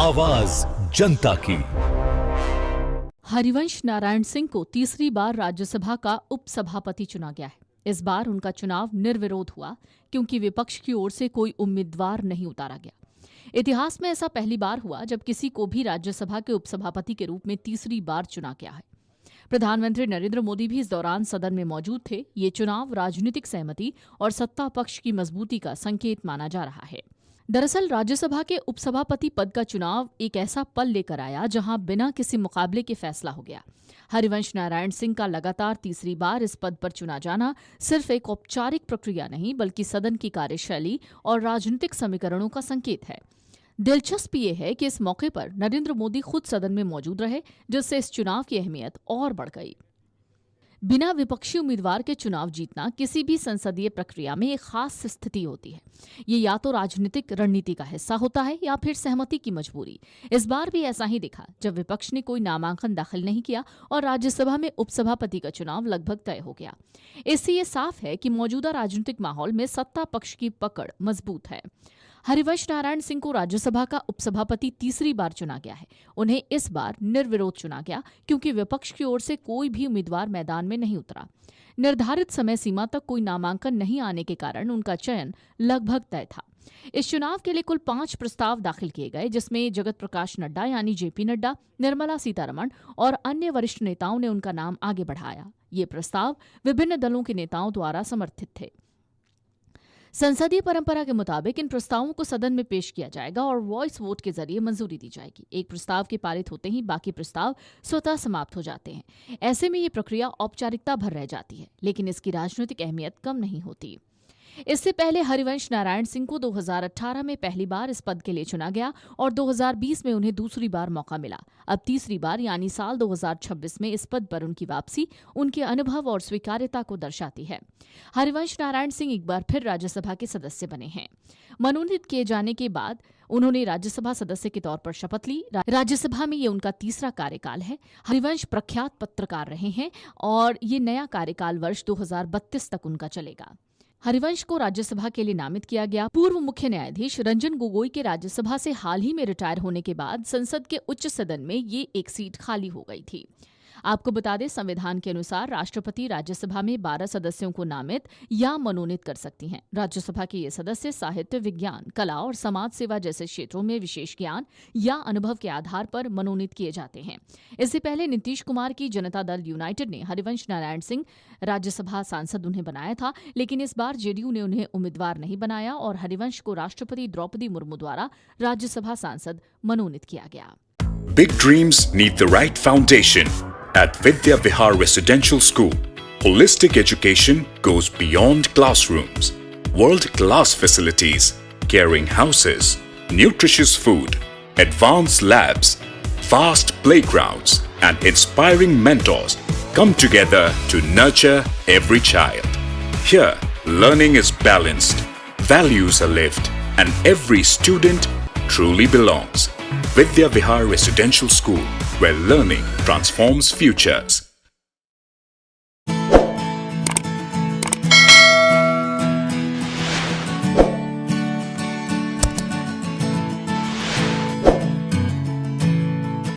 आवाज जनता की। हरिवंश नारायण सिंह को तीसरी बार राज्यसभा का उपसभापति चुना गया है। इस बार उनका चुनाव निर्विरोध हुआ क्योंकि विपक्ष की ओर से कोई उम्मीदवार नहीं उतारा गया। इतिहास में ऐसा पहली बार हुआ जब किसी को भी राज्यसभा के उपसभापति के रूप में तीसरी बार चुना गया है। प्रधानमंत्री नरेंद्र मोदी भी इस दौरान सदन में मौजूद थे। ये चुनाव राजनीतिक सहमति और सत्ता पक्ष की मजबूती का संकेत माना जा रहा है। दरअसल राज्यसभा के उपसभापति पद का चुनाव एक ऐसा पल लेकर आया जहां बिना किसी मुकाबले के फैसला हो गया। हरिवंश नारायण सिंह का लगातार तीसरी बार इस पद पर चुना जाना सिर्फ एक औपचारिक प्रक्रिया नहीं बल्कि सदन की कार्यशैली और राजनीतिक समीकरणों का संकेत है। दिलचस्प ये है कि इस मौके पर नरेंद्र मोदी खुद सदन में मौजूद रहे, जिससे इस चुनाव की अहमियत और बढ़ गई। बिना विपक्षी उम्मीदवार के चुनाव जीतना किसी भी संसदीय प्रक्रिया में एक खास स्थिति होती है। ये या तो राजनीतिक रणनीति का हिस्सा होता है या फिर सहमति की मजबूरी। इस बार भी ऐसा ही दिखा जब विपक्ष ने कोई नामांकन दाखिल नहीं किया और राज्यसभा में उपसभापति का चुनाव लगभग तय हो गया। इससे ये साफ है कि मौजूदा राजनीतिक माहौल में सत्ता पक्ष की पकड़ मजबूत है। हरिवंश नारायण सिंह को राज्यसभा का उपसभापति तीसरी बार चुना गया है। उन्हें इस बार निर्विरोध चुना गया क्योंकि विपक्ष की ओर से कोई भी उम्मीदवार मैदान में नहीं उतरा। निर्धारित समय सीमा तक कोई नामांकन नहीं आने के कारण उनका चयन लगभग तय था। इस चुनाव के लिए कुल 5 प्रस्ताव दाखिल किए गए, जिसमें जगत प्रकाश नड्डा यानी जेपी नड्डा, निर्मला सीतारमण और अन्य वरिष्ठ नेताओं ने उनका नाम आगे बढ़ाया। ये प्रस्ताव विभिन्न दलों के नेताओं द्वारा समर्थित थे। संसदीय परंपरा के मुताबिक इन प्रस्तावों को सदन में पेश किया जाएगा और वॉइस वोट के जरिए मंजूरी दी जाएगी। एक प्रस्ताव के पारित होते ही बाकी प्रस्ताव स्वतः समाप्त हो जाते हैं। ऐसे में ये प्रक्रिया औपचारिकता भर रह जाती है, लेकिन इसकी राजनीतिक अहमियत कम नहीं होती। इससे पहले हरिवंश नारायण सिंह को 2018 में पहली बार इस पद के लिए चुना गया और 2020 में उन्हें दूसरी बार मौका मिला। अब तीसरी बार यानी साल 2026 में इस पद पर उनकी वापसी उनके अनुभव और स्वीकार्यता को दर्शाती है। हरिवंश नारायण सिंह एक बार फिर राज्यसभा के सदस्य बने हैं। मनोनीत किए जाने के बाद उन्होंने राज्यसभा सदस्य के तौर पर शपथ ली। राज्यसभा में ये उनका तीसरा कार्यकाल है। हरिवंश प्रख्यात पत्रकार रहे हैं और ये नया कार्यकाल वर्ष 2032 तक उनका चलेगा। हरिवंश को राज्यसभा के लिए नामित किया गया। पूर्व मुख्य न्यायाधीश रंजन गोगोई के राज्यसभा से हाल ही में रिटायर होने के बाद संसद के उच्च सदन में ये एक सीट खाली हो गई थी। आपको बता दें, संविधान के अनुसार राष्ट्रपति राज्यसभा में 12 सदस्यों को नामित या मनोनीत कर सकती हैं। राज्यसभा के ये सदस्य साहित्य, विज्ञान, कला और समाज सेवा जैसे क्षेत्रों में विशेष ज्ञान या अनुभव के आधार पर मनोनीत किए जाते हैं। इससे पहले नीतीश कुमार की जनता दल यूनाइटेड ने हरिवंश नारायण सिंह राज्यसभा सांसद उन्हें बनाया था, लेकिन इस बार जेडीयू ने उन्हें उम्मीदवार नहीं बनाया और हरिवंश को राष्ट्रपति द्रौपदी मुर्मू द्वारा राज्यसभा सांसद मनोनीत किया गया। Big dreams need the right foundation. At Vidya Vihar Residential School, holistic education goes beyond classrooms. World-class facilities, caring houses, nutritious food, advanced labs, vast playgrounds, and inspiring mentors come together to nurture every child. Here, learning is balanced, values are lived, and every student truly belongs. Vidya Vihar Residential School, where learning transforms futures.